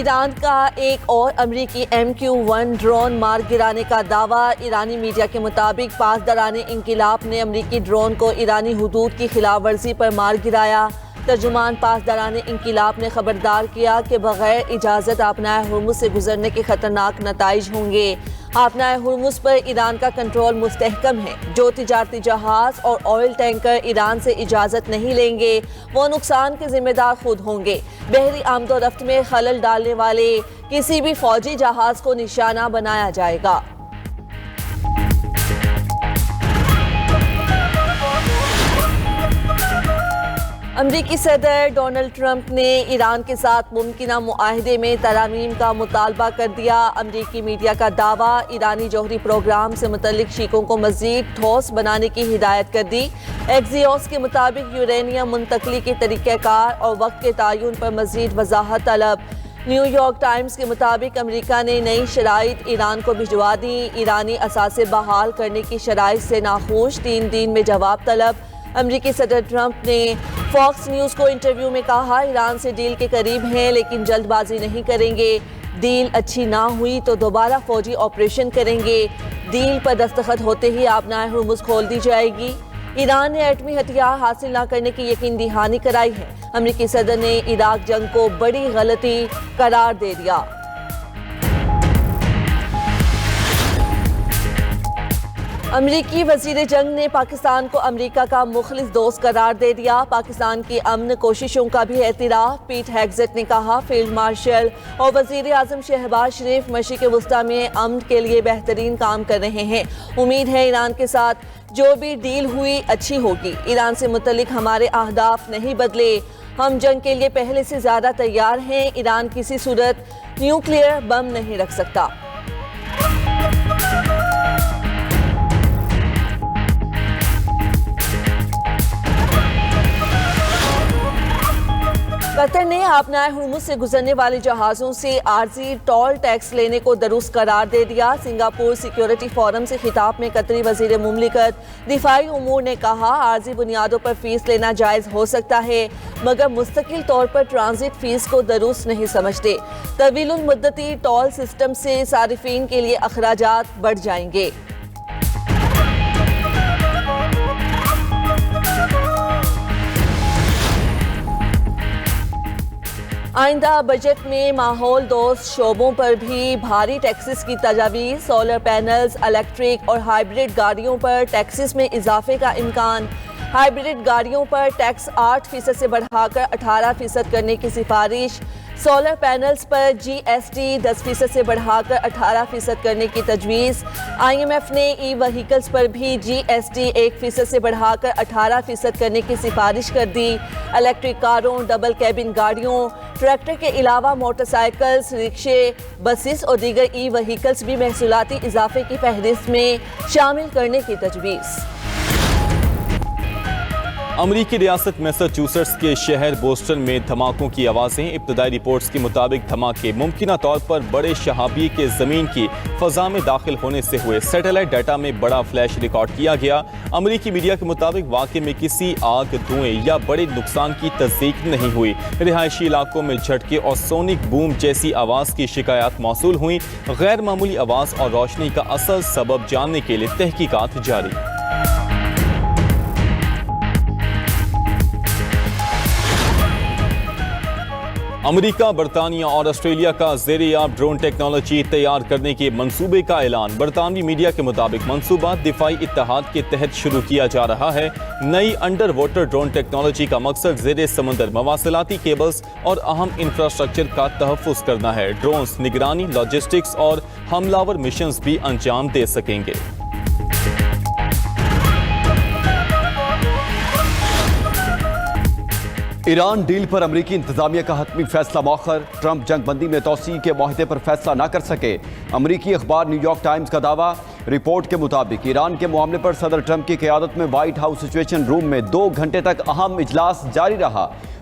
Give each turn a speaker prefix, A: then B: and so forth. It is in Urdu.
A: ایران کا ایک اور امریکی MQ-1 ڈرون مار گرانے کا دعویٰ۔ ایرانی میڈیا کے مطابق پاسداران انقلاب نے امریکی ڈرون کو ایرانی حدود کی خلاف ورزی پر مار گرایا۔ ترجمان پاسداران انقلاب نے خبردار کیا کہ بغیر اجازت آبنائے ہرمز سے گزرنے کے خطرناک نتائج ہوں گے۔ آبنائے ہرمز پر ایران کا کنٹرول مستحکم ہے۔ جو تجارتی جہاز اور آئل ٹینکر ایران سے اجازت نہیں لیں گے وہ نقصان کے ذمہ دار خود ہوں گے۔ بحری آمد و رفت میں خلل ڈالنے والے کسی بھی فوجی جہاز کو نشانہ بنایا جائے گا۔ امریکی صدر ڈونلڈ ٹرمپ نے ایران کے ساتھ ممکنہ معاہدے میں ترامیم کا مطالبہ کر دیا۔ امریکی میڈیا کا دعویٰ، ایرانی جوہری پروگرام سے متعلق شیکوں کو مزید ٹھوس بنانے کی ہدایت کر دی۔ ایکزیوس کے مطابق یورینیم منتقلی کے طریقہ کار اور وقت کے تعین پر مزید وضاحت طلب۔ نیو یارک ٹائمز کے مطابق امریکہ نے نئی شرائط ایران کو بھجوا دی۔ ایرانی اثاثے بحال کرنے کی شرائط سے ناخوش، 3 دن میں جواب طلب۔ امریکی صدر ٹرمپ نے فاکس نیوز کو انٹرویو میں کہا، ایران سے ڈیل کے قریب ہیں لیکن جلد بازی نہیں کریں گے۔ ڈیل اچھی نہ ہوئی تو دوبارہ فوجی آپریشن کریں گے۔ ڈیل پر دستخط ہوتے ہی آبنائے ہرمز کھول دی جائے گی۔ ایران نے ایٹمی ہتھیار حاصل نہ کرنے کی یقین دہانی کرائی ہے۔ امریکی صدر نے عراق جنگ کو بڑی غلطی قرار دے دیا۔ امریکی وزیر جنگ نے پاکستان کو امریکہ کا مخلص دوست قرار دے دیا۔ پاکستان کی امن کوششوں کا بھی اعتراف۔ پیٹ ہیگزٹ نے کہا، فیلڈ مارشل اور وزیر اعظم شہباز شریف مشرق وسطیٰ میں امن کے لیے بہترین کام کر رہے ہیں۔ امید ہے ایران کے ساتھ جو بھی ڈیل ہوئی اچھی ہوگی۔ ایران سے متعلق ہمارے اہداف نہیں بدلے، ہم جنگ کے لیے پہلے سے زیادہ تیار ہیں۔ ایران کسی صورت نیوکلیئر بم نہیں رکھ سکتا۔ قطر نے آبنائے ہرمز سے گزرنے والے جہازوں سے عارضی ٹول ٹیکس لینے کو درست قرار دے دیا۔ سنگاپور سیکیورٹی فورم سے خطاب میں قطری وزیر مملکت دفاعی امور نے کہا، عارضی بنیادوں پر فیس لینا جائز ہو سکتا ہے مگر مستقل طور پر ٹرانزٹ فیس کو درست نہیں سمجھتے۔ طویل المدتی ٹول سسٹم سے صارفین کے لیے اخراجات بڑھ جائیں گے۔ آئندہ بجٹ میں ماحول دوست شعبوں پر بھی بھاری ٹیکسز کی تجاویز۔ سولر پینلز، الیکٹرک اور ہائبرڈ گاڑیوں پر ٹیکسز میں اضافے کا امکان۔ ہائبرڈ گاڑیوں پر ٹیکس 8% سے بڑھا کر 18% کرنے کی سفارش۔ سولر پینلز پر GST 10% سے بڑھا کر 18% کرنے کی تجویز۔ IMF نے ای وہیکلز پر بھی GST 1% سے بڑھا کر 18% کرنے کی سفارش کر دی۔ الیکٹرک کاروں، ڈبل کیبن گاڑیوں، ٹریکٹر کے علاوہ موٹر سائیکلز، رکشے، بسز اور دیگر ای وہیکلز بھی محصولاتی اضافے کی فہرست میں شامل کرنے کی تجویز۔
B: امریکی ریاست میساچوسٹس کے شہر بوسٹن میں دھماکوں کی آوازیں۔ ابتدائی رپورٹس کے مطابق دھماکے ممکنہ طور پر بڑے شہابی کے زمین کی فضا میں داخل ہونے سے ہوئے۔ سیٹلائٹ ڈیٹا میں بڑا فلیش ریکارڈ کیا گیا۔ امریکی میڈیا کے مطابق واقعے میں کسی آگ، دھوئیں یا بڑے نقصان کی تصدیق نہیں ہوئی۔ رہائشی علاقوں میں جھٹکے اور سونک بوم جیسی آواز کی شکایات موصول ہوئیں۔ غیر معمولی آواز اور روشنی کا اصل سبب جاننے کے لیے تحقیقات جاری۔ امریکہ، برطانیہ اور آسٹریلیا کا زیر آب ڈرون ٹیکنالوجی تیار کرنے کے منصوبے کا اعلان۔ برطانوی میڈیا کے مطابق منصوبہ دفاعی اتحاد کے تحت شروع کیا جا رہا ہے۔ نئی انڈر واٹر ڈرون ٹیکنالوجی کا مقصد زیر سمندر مواصلاتی کیبلز اور اہم انفراسٹرکچر کا تحفظ کرنا ہے۔ ڈرونز نگرانی، لاجسٹکس اور حملہ آور مشنز بھی انجام دے سکیں گے۔
C: ایران ڈیل پر امریکی انتظامیہ کا حتمی فیصلہ مؤخر۔ ٹرمپ جنگ بندی میں توسیع کے معاہدے پر فیصلہ نہ کر سکے۔ امریکی اخبار نیو یارک ٹائمز کا دعویٰ۔ رپورٹ کے مطابق ایران کے معاملے پر صدر ٹرمپ کی قیادت میں وائٹ ہاؤس سچویشن روم میں 2 گھنٹے تک اہم اجلاس جاری رہا۔